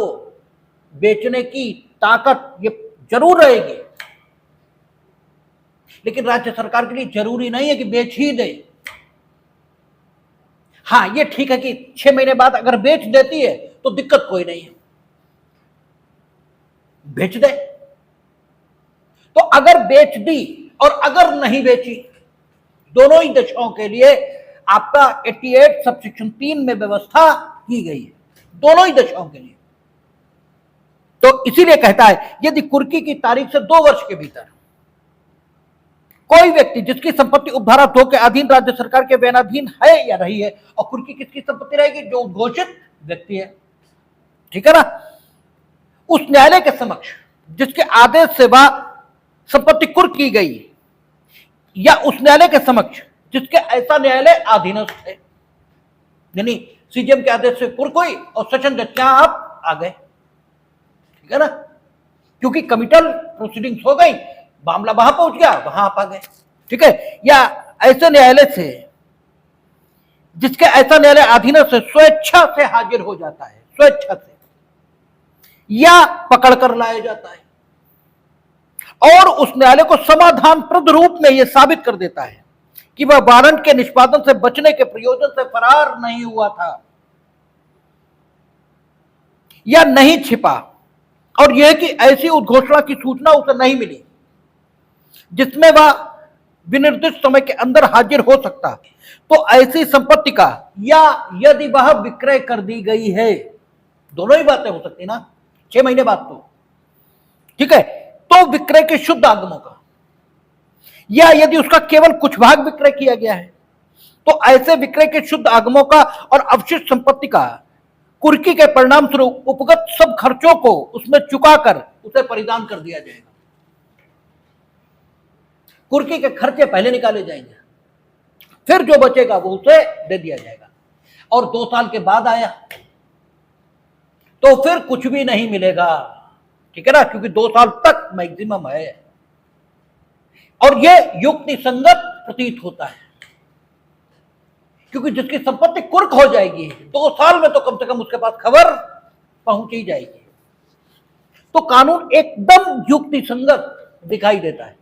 बेचने की ताकत ये जरूर रहेगी, लेकिन राज्य सरकार के लिए जरूरी नहीं है कि बेच ही दे। हाँ, ये ठीक है कि 6 महीने बाद अगर बेच देती है तो दिक्कत कोई नहीं है, बेच दे। तो अगर बेच दी और अगर नहीं बेची, दोनों ही दशाओं के लिए आपका 88 सबसेक्शन 3 में व्यवस्था की गई है, दोनों ही दशाओं के लिए। तो इसीलिए कहता है यदि कुर्की की तारीख से 2 वर्ष के भीतर कोई व्यक्ति जिसकी संपत्ति उपधारा 2 के अधीन राज्य सरकार के व्ययनाधीन है या रही है, और कुर्की किसकी संपत्ति रहेगी? जो उद्घोषित व्यक्ति है, ठीक है ना, उस न्यायालय के समक्ष जिसके आदेश से वह संपत्ति कुर्क की गई, या उस न्यायालय के समक्ष जिसके ऐसा न्यायालय अधीनस्थ है, यानी सीजीएम के आदेश से कुर्क हुई और सेशन जज के यहां आप आ गए, ठीक है ना, क्योंकि कमिटल प्रोसीडिंग्स हो गई, मामला वहां पहुंच गया, वहां आप आ गए, ठीक है। या ऐसे न्यायालय से जिसके ऐसा न्यायालय अधीनस्थ से स्वेच्छा से हाजिर हो जाता है, स्वेच्छा से, या पकड़ कर लाया जाता है, और उस न्यायालय को समाधानप्रद रूप में यह साबित कर देता है कि वह वारंट के निष्पादन से बचने के प्रयोजन से फरार नहीं हुआ था या नहीं छिपा, और यह कि ऐसी उद्घोषणा की सूचना उसे नहीं मिली जिसमें वह विनिर्दिष्ट समय के अंदर हाजिर हो सकता, तो ऐसी संपत्ति का, या यदि वह विक्रय कर दी गई है, दोनों ही बातें हो सकती ना 6 महीने बाद, तो ठीक है, तो विक्रय के शुद्ध आगमों का, या यदि उसका केवल कुछ भाग विक्रय किया गया है, तो ऐसे विक्रय के शुद्ध आगमों का और अवशिष्ट संपत्ति का कुर्की के परिणाम स्वरूप उपगत सब खर्चों को उसमें चुकाकर उसे परिधान कर दिया जाएगा। कुर्की के खर्चे पहले निकाले जाएंगे, फिर जो बचेगा वो उसे दे दिया जाएगा। और 2 साल के बाद आया तो फिर कुछ भी नहीं मिलेगा, ठीक है ना, क्योंकि 2 साल तक मैक्सिमम है, और यह युक्ति संगत प्रतीत होता है, क्योंकि जिसकी संपत्ति कुर्क हो जाएगी 2 साल में तो कम से कम उसके पास खबर पहुंच ही जाएगी। तो कानून एकदम युक्ति संगत दिखाई देता है।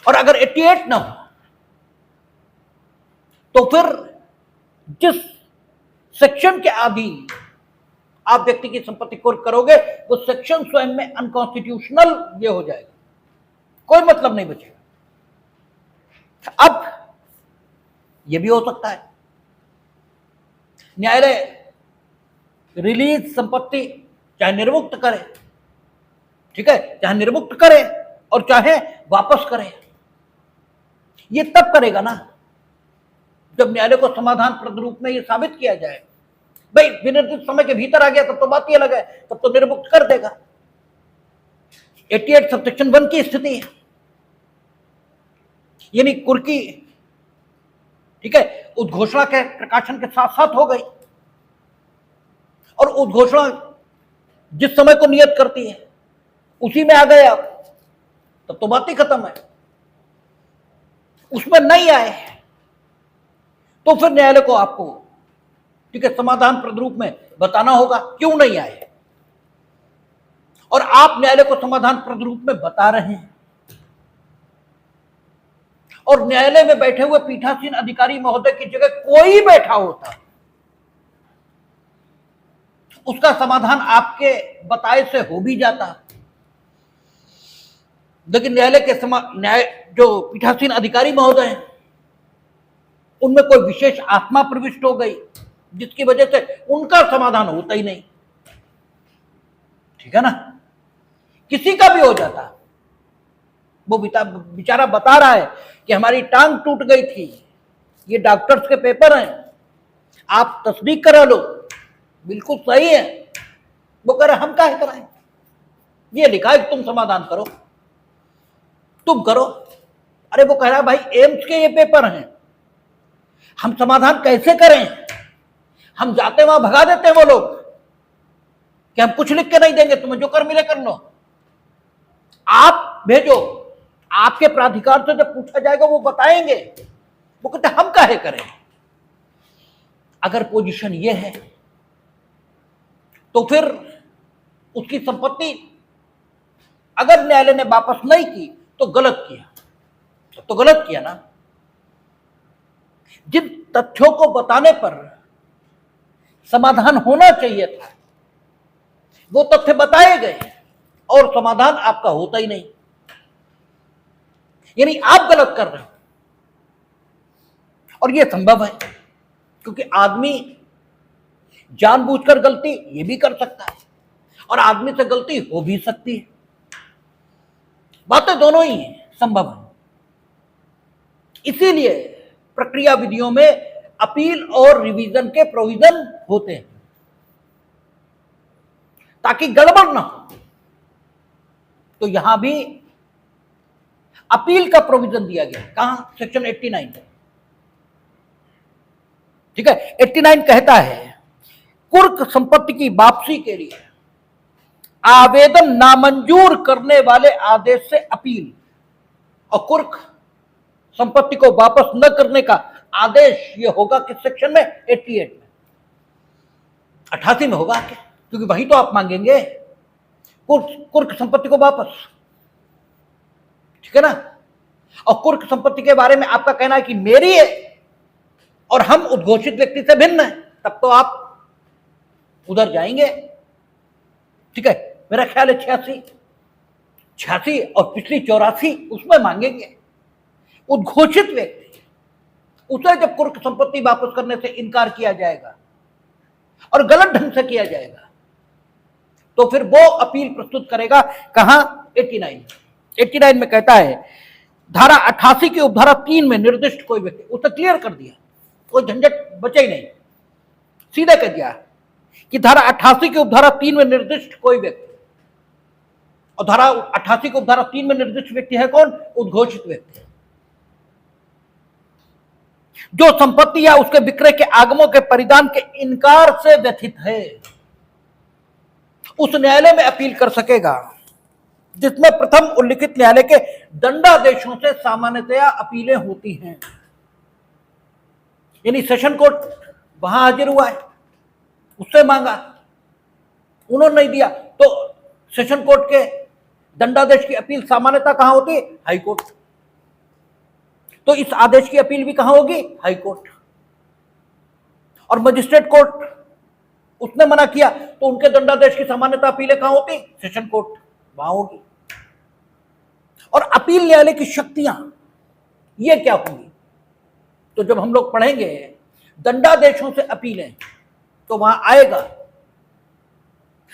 और अगर 88 ना हो तो फिर जिस सेक्शन के अधीन आप व्यक्ति की संपत्ति कुर्क करोगे वो सेक्शन स्वयं में अनकॉन्स्टिट्यूशनल ये हो जाएगा, कोई मतलब नहीं बचेगा। अब ये भी हो सकता है न्यायालय रिलीज संपत्ति चाहे निर्मुक्त करे, ठीक है, चाहे निर्मुक्त करे और चाहे वापस करे। ये तब करेगा ना जब न्यायालय को समाधानप्रद रूप में ये साबित किया जाए, भाई विनिर्दिष्ट समय के भीतर आ गया तब तो बात ये अलग है, तब तो निर्मुक्त कर देगा। 88 सबसेक्शन 1 की स्थिति है, यानी कुर्की, ठीक है, उद्घोषणा के प्रकाशन के साथ साथ हो गई, और उद्घोषणा जिस समय को नियत करती है उसी में आ गए आप, तब तो बात ही खत्म है। उसमें नहीं आए तो फिर न्यायालय को आपको, ठीक है, समाधानप्रद रूप में बताना होगा क्यों नहीं आए, और आप न्यायालय को समाधानप्रद रूप में बता रहे हैं, और न्यायालय में बैठे हुए पीठासीन अधिकारी महोदय की जगह कोई बैठा होता, उसका समाधान आपके बताए से हो भी जाता, लेकिन न्यायालय के जो पीठासीन अधिकारी महोदय हैं उनमें कोई विशेष आत्मा प्रविष्ट हो गई जिसकी वजह से उनका समाधान होता ही नहीं, ठीक है ना, किसी का भी हो जाता। वो बेचारा बता रहा है कि हमारी टांग टूट गई थी, ये डॉक्टर्स के पेपर हैं, आप तस्दीक करा लो, बिल्कुल सही है। वो कह रहे हम काहे कराएं, ये लिखा है तुम समाधान करो, तुम करो। अरे वो कह रहा है भाई एम्स के ये पेपर हैं, हम समाधान कैसे करें, हम जाते वहां भगा देते हैं वो लोग कि हम कुछ लिख के नहीं देंगे, तुम्हें जो कर मिले कर लो, आप भेजो, आपके प्राधिकार से जब पूछा जाएगा वो बताएंगे। वो कहते हम काहे करें। अगर पोजीशन ये है तो फिर उसकी संपत्ति अगर न्यायालय ने वापस नहीं की तो गलत किया, तो गलत किया ना। जिन तथ्यों को बताने पर समाधान होना चाहिए था वो तथ्य बताए गए और समाधान आपका होता ही नहीं, यानी आप गलत कर रहे हो। और यह संभव है क्योंकि आदमी जानबूझकर गलती ये भी कर सकता है और आदमी से गलती हो भी सकती है, बातें दोनों ही संभव है। इसीलिए प्रक्रिया विधियों में अपील और रिवीजन के प्रोविजन होते हैं ताकि गड़बड़ ना हो। तो यहां भी अपील का प्रोविजन दिया गया। कहां? सेक्शन 89। ठीक है, 89 कहता है कुर्क संपत्ति की वापसी के लिए आवेदन नामंजूर करने वाले आदेश से अपील और कुर्क संपत्ति को वापस न करने का आदेश ये होगा किस सेक्शन में? 88 में। 88 में होगा क्या? क्योंकि वही तो आप मांगेंगे कुर्क संपत्ति को वापस, ठीक है ना। और कुर्क संपत्ति के बारे में आपका कहना है कि मेरी है और हम उद्घोषित व्यक्ति से भिन्न है, तब तो आप उधर जाएंगे। ठीक है, मेरा ख्याल है 86 और पिछली 84 उसमें मांगेंगे। उद्घोषित व्यक्ति, उसे जब कुर्क संपत्ति वापस करने से इनकार किया जाएगा और गलत ढंग से किया जाएगा तो फिर वो अपील प्रस्तुत करेगा। कहां? 89 में कहता है धारा 88 की उपधारा 3 में निर्दिष्ट कोई व्यक्ति, उसे क्लियर कर दिया, कोई झंझट बचा ही नहीं, सीधे कह दिया कि धारा 88 की उपधारा 3 में निर्दिष्ट कोई व्यक्ति, और धारा 88 की उपधारा 3 में निर्दिष्ट व्यक्ति है कौन? उद्घोषित व्यक्ति, जो संपत्ति या उसके विक्रय के आगमों के परिधान के इनकार से व्यथित है, उस न्यायालय में अपील कर सकेगा जिसमें प्रथम उल्लिखित न्यायालय के दंडादेशों से सामान्यतया अपीलें होती हैं। यानी सेशन कोर्ट वहां हाजिर हुआ है, उससे मांगा, उन्होंने नहीं दिया, तो सेशन कोर्ट के दंडादेश की अपील सामान्यतः कहां होती है? High court. तो इस आदेश की अपील भी कहां होगी? High court. और मजिस्ट्रेट कोर्ट उसने मना किया तो उनके दंडादेश की सामान्यतः अपीलें कहां होती? सेशन कोर्ट, वहां होगी। और अपील न्यायालय की शक्तियां ये क्या होंगी? तो जब हम लोग पढ़ेंगे दंडादेशों से अपीलें तो वहां आएगा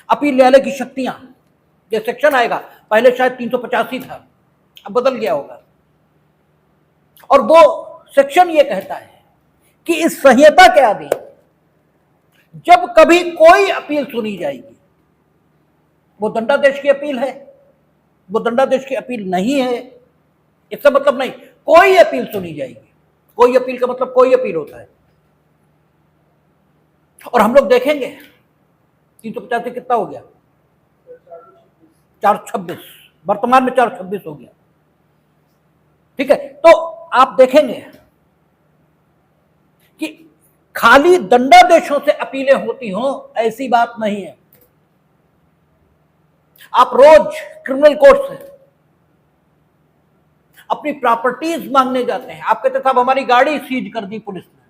अपील न्यायालय की शक्तियां, ये सेक्शन आएगा। पहले शायद 385 था, अब बदल गया होगा। और वो सेक्शन ये कहता है कि इस संहिता के अधीन जब कभी कोई अपील सुनी जाएगी, वो दंडादेश की अपील है, वो दंडादेश की अपील नहीं है, इसका मतलब नहीं, कोई अपील सुनी जाएगी। कोई अपील का मतलब कोई अपील होता है। और हम लोग देखेंगे 385 कितना हो गया? 426, वर्तमान में 426 हो गया। ठीक है, तो आप देखेंगे कि खाली दंडादेशों से अपीलें होती हों ऐसी बात नहीं है। आप रोज क्रिमिनल कोर्ट से अपनी प्रॉपर्टीज मांगने जाते हैं, आप कहते साहब हमारी गाड़ी सीज कर दी पुलिस ने,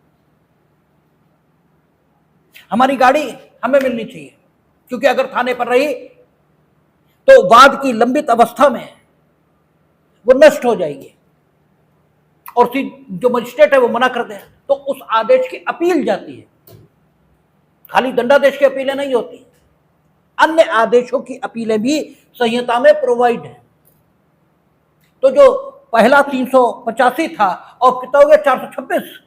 हमारी गाड़ी हमें मिलनी चाहिए, क्योंकि अगर थाने पर रही तो वाद की लंबित अवस्था में वो नष्ट हो जाएगी और जो मजिस्ट्रेट है वो मना कर दे तो उस आदेश की अपील जाती है। खाली दंडादेश की अपीलें नहीं होती, अन्य आदेशों की अपीलें भी संहिता में प्रोवाइड है। तो जो पहला 385 था और कितना हो गया? 426।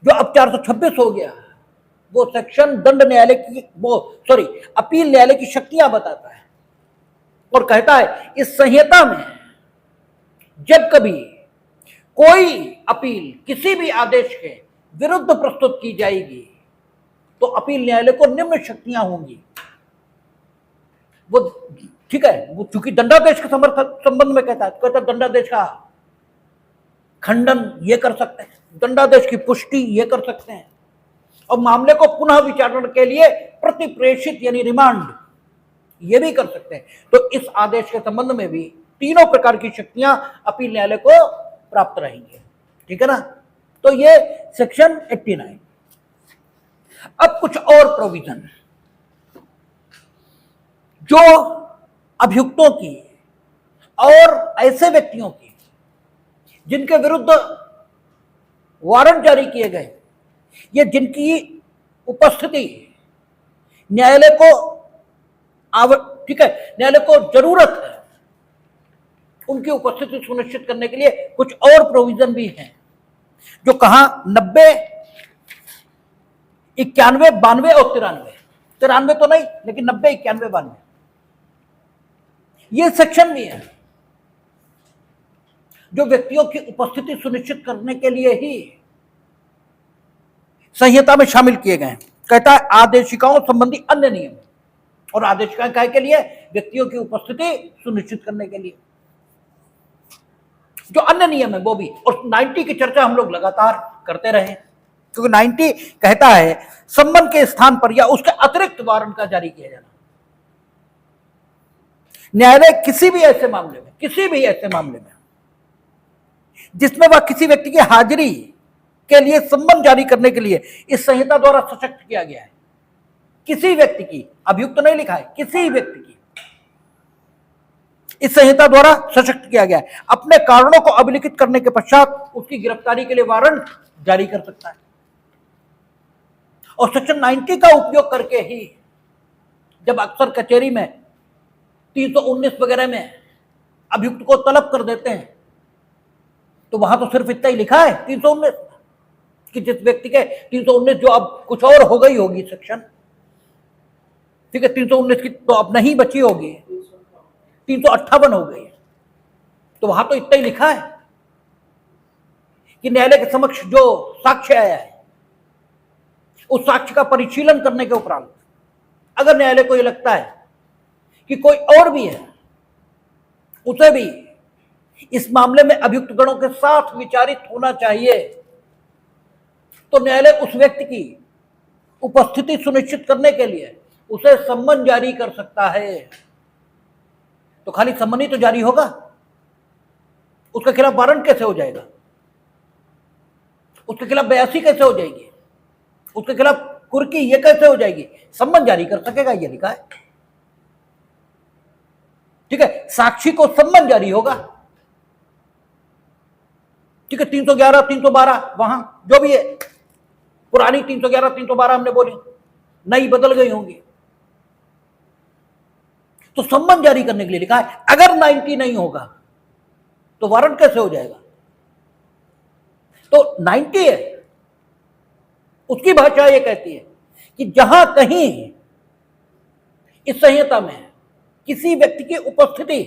जो अब 426 हो गया वो सेक्शन दंड न्यायालय की अपील न्यायालय की शक्तियां बताता है और कहता है इस संहिता में जब कभी कोई अपील किसी भी आदेश के विरुद्ध प्रस्तुत की जाएगी तो अपील न्यायालय को निम्न शक्तियां होंगी। वो ठीक है, वो चूंकि दंडादेश के संबंध में कहता है दंडादेश का खंडन ये कर सकते हैं, दंडादेश की पुष्टि ये कर सकते हैं, और मामले को पुनः विचारण के लिए प्रतिप्रेषित यानी रिमांड ये भी कर सकते हैं। तो इस आदेश के संबंध में भी तीनों प्रकार की शक्तियां अपील न्यायालय को प्राप्त रहेंगी। ठीक है ना। तो ये सेक्शन 89। अब कुछ और प्रोविजन जो अभियुक्तों की और ऐसे व्यक्तियों की जिनके विरुद्ध वारंट जारी किए गए, ये जिनकी उपस्थिति न्यायालय को ठीक है, न्यायालय को जरूरत है, उनकी उपस्थिति सुनिश्चित करने के लिए कुछ और प्रोविजन भी हैं, जो कहा 90, 91, 92 और 93। 93 तो नहीं, लेकिन 90, 91, 92 ये सेक्शन भी है जो व्यक्तियों की उपस्थिति सुनिश्चित करने के लिए ही संहिता में शामिल किए गए हैं। कहता है आदेशिकाओं संबंधी अन्य नियम, और आदेशिकाएं काय के लिए? व्यक्तियों की उपस्थिति सुनिश्चित करने के लिए। जो अन्य नियम है वो भी, और 90 की चर्चा हम लोग लगातार करते रहे, क्योंकि 90 कहता है सम्मन के स्थान पर या उसके अतिरिक्त वारंट का जारी किया जाना। न्यायालय किसी भी ऐसे मामले में जिसमें वह किसी व्यक्ति की हाजिरी के लिए सम्मन जारी करने के लिए इस संहिता द्वारा सशक्त किया गया है। किसी व्यक्ति की, अभियुक्त तो नहीं लिखा है, किसी व्यक्ति की इस संहिता द्वारा सशक्त किया गया है, अपने कारणों को अभिलिखित करने के पश्चात उसकी गिरफ्तारी के लिए वारंट जारी कर सकता है। और सेक्शन 90 का उपयोग करके ही जब अक्सर कचहरी में 319 वगैरह में अभियुक्त को तलब कर देते हैं, तो वहां तो सिर्फ इतना ही लिखा है 319 कि जिस व्यक्ति के 319 जो अब कुछ और हो गई होगी सेक्शन, ठीक है, 319 की तो अब नहीं बची होगी, 358 हो गई। तो वहां तो इतना ही लिखा है कि न्यायालय के समक्ष जो साक्ष्य आया है उस साक्ष्य का परिशीलन करने के उपरांत अगर न्यायालय को यह लगता है कि कोई और भी है, उसे भी इस मामले में अभियुक्त गणों के साथ विचारित होना चाहिए, तो न्यायालय उस व्यक्ति की उपस्थिति सुनिश्चित करने के लिए उसे सम्मन जारी कर सकता है। तो खाली सम्मन ही तो जारी होगा, उसके खिलाफ वारंट कैसे हो जाएगा? उसके खिलाफ बयासी कैसे हो जाएगी? उसके खिलाफ कुर्की ये कैसे हो जाएगी? सम्मन जारी कर सकेगा, ये लिखा है। ठीक है, साक्षी को सम्मन जारी होगा। ठीक है, 311, 312 वहां जो भी है, पुरानी 311, 312 हमने बोली, नई बदल गई होंगी, तो सम्मन जारी करने के लिए लिखा है। अगर 90 नहीं होगा तो वारंट कैसे हो जाएगा? तो 90 है, उसकी भाषा यह कहती है कि जहां कहीं इस संहिता में किसी व्यक्ति की उपस्थिति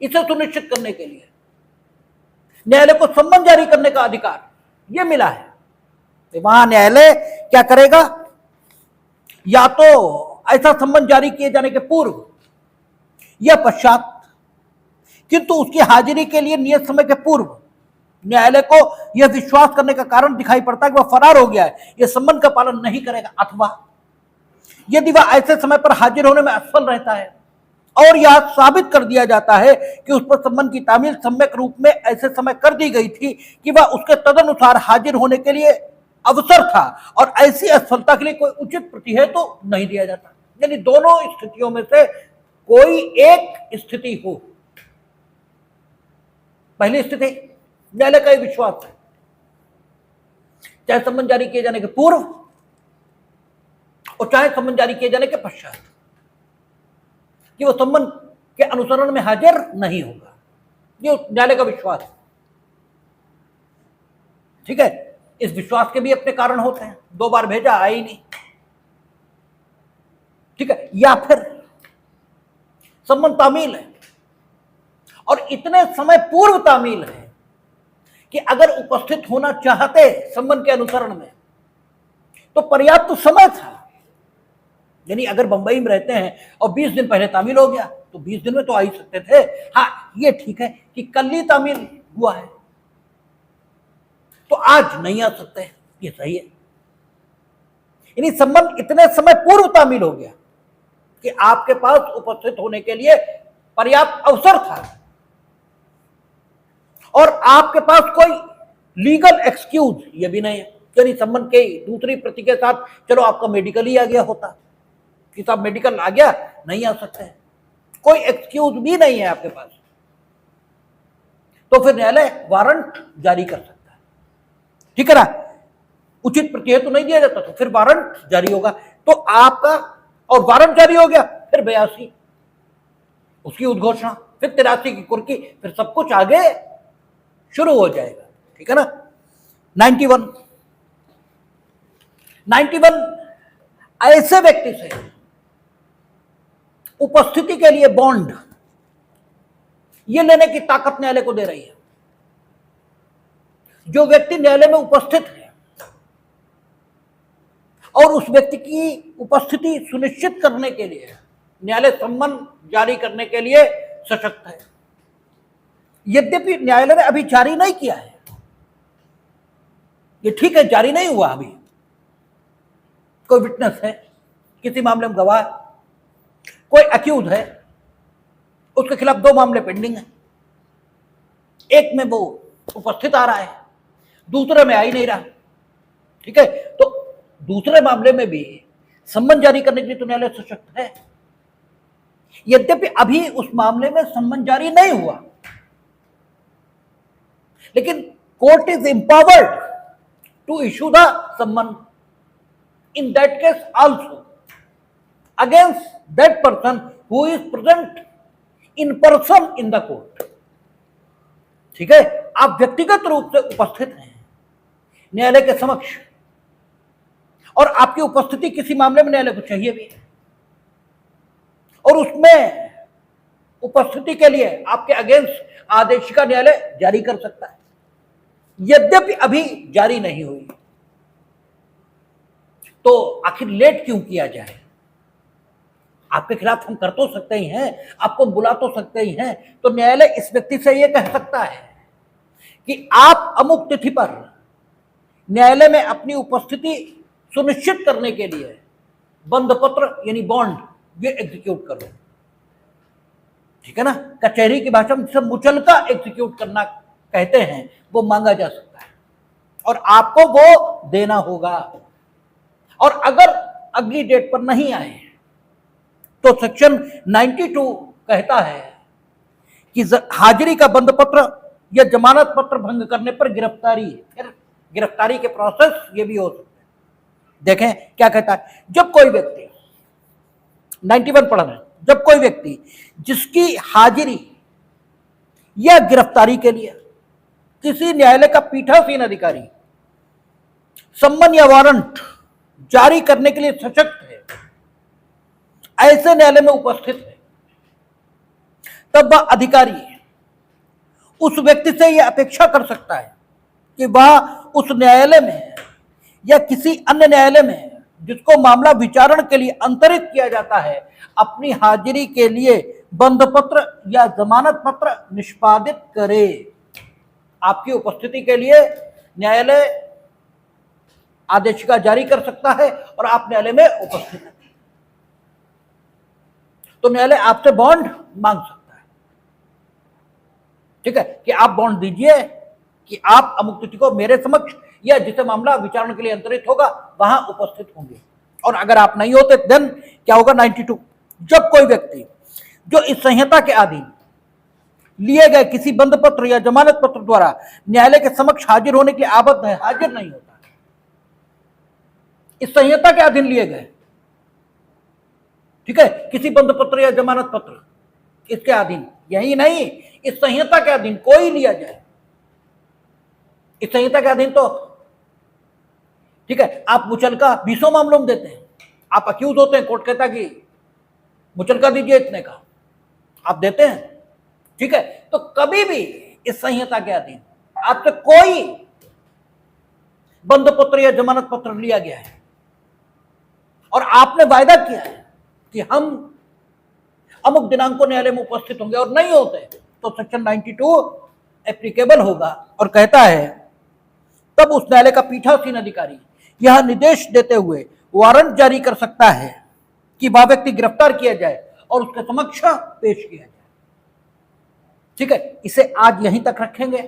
इसे सुनिश्चित करने के लिए न्यायालय को सम्मन जारी करने का अधिकार यह मिला है, तो वहां न्यायालय क्या करेगा? या तो ऐसा सम्मन जारी किए जाने के पूर्व या पश्चात, किंतु उसकी हाजिरी के लिए नियत समय के पूर्व न्यायालय को यह विश्वास करने का कारण दिखाई पड़ता है कि वह फरार हो गया है, यह सम्मन का पालन नहीं करेगा, अथवा यदि वह ऐसे समय पर हाजिर होने में असफल रहता है और यह साबित कर दिया जाता है कि उस पर सम्मन की तामील सम्यक रूप में ऐसे समय कर दी गई थी कि वह उसके तदनुसार हाजिर होने के लिए अवसर था और ऐसी असफलता के लिए कोई उचित प्रतिहत तो नहीं दिया जाता। यानी दोनों स्थितियों में से कोई एक स्थिति हो, पहली स्थिति न्यायालय का विश्वास है, चाहे सम्मन जारी किए जाने के पूर्व और चाहे सम्मन जारी किए जाने के पश्चात, कि वो सम्मन के अनुसरण में हाजिर नहीं होगा, ये न्यायालय का विश्वास है। ठीक है, इस विश्वास के भी अपने कारण होते हैं, 2 बार भेजा आया ही नहीं। ठीक है, या फिर सम्मन तामील है और इतने समय पूर्व तामील है कि अगर उपस्थित होना चाहते सम्मन के अनुसरण में तो पर्याप्त समय था। यानी अगर बंबई में रहते हैं और 20 दिन पहले तामील हो गया तो 20 दिन में तो आ ही सकते थे। हाँ, ये ठीक है कि कल ही तामील हुआ है तो आज नहीं आ सकते, ये सही है। यानी सम्मन इतने समय पूर्व तामील हो गया कि आपके पास उपस्थित होने के लिए पर्याप्त अवसर था और आपके पास कोई लीगल एक्सक्यूज ये भी नहीं है, यानी संबंध के दूसरी प्रति के साथ चलो आपका मेडिकल ही आ गया होता कि साहब मेडिकल आ गया, नहीं आ सकते हैं, कोई एक्सक्यूज भी नहीं है आपके पास, तो फिर न्यायालय वारंट जारी कर सकता है। ठीक है ना, उचित प्रत्यय तो नहीं दिया जाता तो फिर वारंट जारी होगा, तो आपका और वारंट जारी हो गया, फिर 82 उसकी उद्घोषणा, फिर 83 की कुर्की, फिर सब कुछ आगे शुरू हो जाएगा। ठीक है ना। 91 ऐसे व्यक्ति से उपस्थिति के लिए बॉन्ड ये लेने की ताकत न्यायालय को दे रही है। जो व्यक्ति न्यायालय में उपस्थित है और उस व्यक्ति की उपस्थिति सुनिश्चित करने के लिए न्यायालय सम्मन जारी करने के लिए सशक्त है। यद्यपि न्यायालय ने अभी जारी नहीं किया है, ये ठीक है, जारी नहीं हुआ अभी, कोई विटनेस है, किसी मामले में गवाह, कोई अक्यूज है, उसके खिलाफ 2 मामले पेंडिंग है, एक में वो उपस्थित आ रहा है, दूसरे में आ ही नहीं रहा। ठीक है, तो दूसरे मामले में भी सम्मन जारी करने के लिए तो न्यायालय सशक्त है। यद्यपि अभी उस मामले में सम्मन जारी नहीं हुआ, लेकिन court is empowered to issue the summon in that case also against that person who is present in person in the court। ठीक है, आप व्यक्तिगत रूप से उपस्थित हैं न्यायालय के समक्ष और आपकी उपस्थिति किसी मामले में न्यायालय को चाहिए भी, और उसमें उपस्थिति के लिए आपके अगेंस्ट आदेशिका न्यायालय जारी कर सकता है, यद्यपि अभी जारी नहीं हुई। तो आखिर लेट क्यों किया जाए? आपके खिलाफ हम कर तो सकते ही हैं, आपको बुला तो सकते ही हैं, तो न्यायालय इस व्यक्ति से यह कह सकता है कि आप अमुक तिथि पर न्यायालय में अपनी उपस्थिति सुनिश्चित करने के लिए बंध पत्र यानी बॉन्ड ये एग्जीक्यूट करो। ठीक है ना, कचहरी की भाषा में जिसे मुचलका एग्जीक्यूट करना कहते हैं वो मांगा जा सकता है और आपको वो देना होगा। और अगर अगली डेट पर नहीं आए तो सेक्शन 92 कहता है कि हाजिरी का बंध पत्र या जमानत पत्र भंग करने पर गिरफ्तारी, फिर गिरफ्तारी के प्रोसेस ये भी हो सकते हैं। देखें क्या कहता है, जब कोई व्यक्ति 91 पढ़ रहे हैं, जब कोई व्यक्ति जिसकी हाजिरी या गिरफ्तारी के लिए किसी न्यायालय का पीठासीन अधिकारी सम्मन या वारंट जारी करने के लिए सशक्त है, ऐसे न्यायालय में उपस्थित है, तब वह अधिकारी उस व्यक्ति से यह अपेक्षा कर सकता है कि वह उस न्यायालय में या किसी अन्य न्यायालय में जिसको मामला विचारण के लिए अंतरित किया जाता है अपनी हाजिरी के लिए बंध पत्र या जमानत पत्र निष्पादित करे। आपकी उपस्थिति के लिए न्यायालय आदेशिका जारी कर सकता है और आप न्यायालय में उपस्थित हैं, तो न्यायालय आपसे बॉन्ड मांग सकता है। ठीक है, कि आप बॉन्ड दीजिए कि आप अमुक तिथि को मेरे समक्ष या जिसे मामला विचारण के लिए अंतरित होगा वहां उपस्थित होंगे। और अगर आप नहीं होते देन क्या होगा? 92, जब कोई व्यक्ति जो इस संहिता के अधीन लिए गए किसी बंध पत्र या जमानत पत्र द्वारा न्यायालय के समक्ष हाजिर होने के लिए आबद्ध है, हाजिर नहीं होता, इस संहिता के अधीन लिए गए, ठीक है, किसी बंध पत्र या जमानत पत्र इसके अधीन, यही नहीं इस संहिता के अधीन कोई लिया जाए, इस संहिता के अधीन तो ठीक है, आप मुचलका 20 मामलों में देते हैं, आप अक्यूज होते हैं, कोर्ट कहता है कि मुचलका दीजिए इतने का, आप देते हैं, ठीक है, तो कभी भी इस संहिता के अधीन आपसे कोई बंध पत्र या जमानत पत्र लिया गया है और आपने वायदा किया है कि हम अमुक दिनांक को न्यायालय में उपस्थित होंगे और नहीं होते तो सेक्शन 92 एप्लीकेबल होगा और कहता है तब उस न्यायालय का पीठासीन अधिकारी यह निर्देश देते हुए वारंट जारी कर सकता है कि वह व्यक्ति गिरफ्तार किया जाए और उसके समक्ष पेश किया जाए। ठीक है, इसे आज यहीं तक रखेंगे,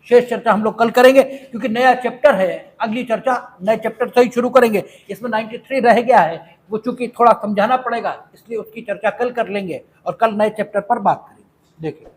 शेष चर्चा हम लोग कल करेंगे, क्योंकि नया चैप्टर है, अगली चर्चा नए चैप्टर से ही शुरू करेंगे। इसमें 93 रह गया है, वो चूंकि थोड़ा समझाना पड़ेगा, इसलिए उसकी चर्चा कल कर लेंगे और कल नए चैप्टर पर बात करेंगे। देखिए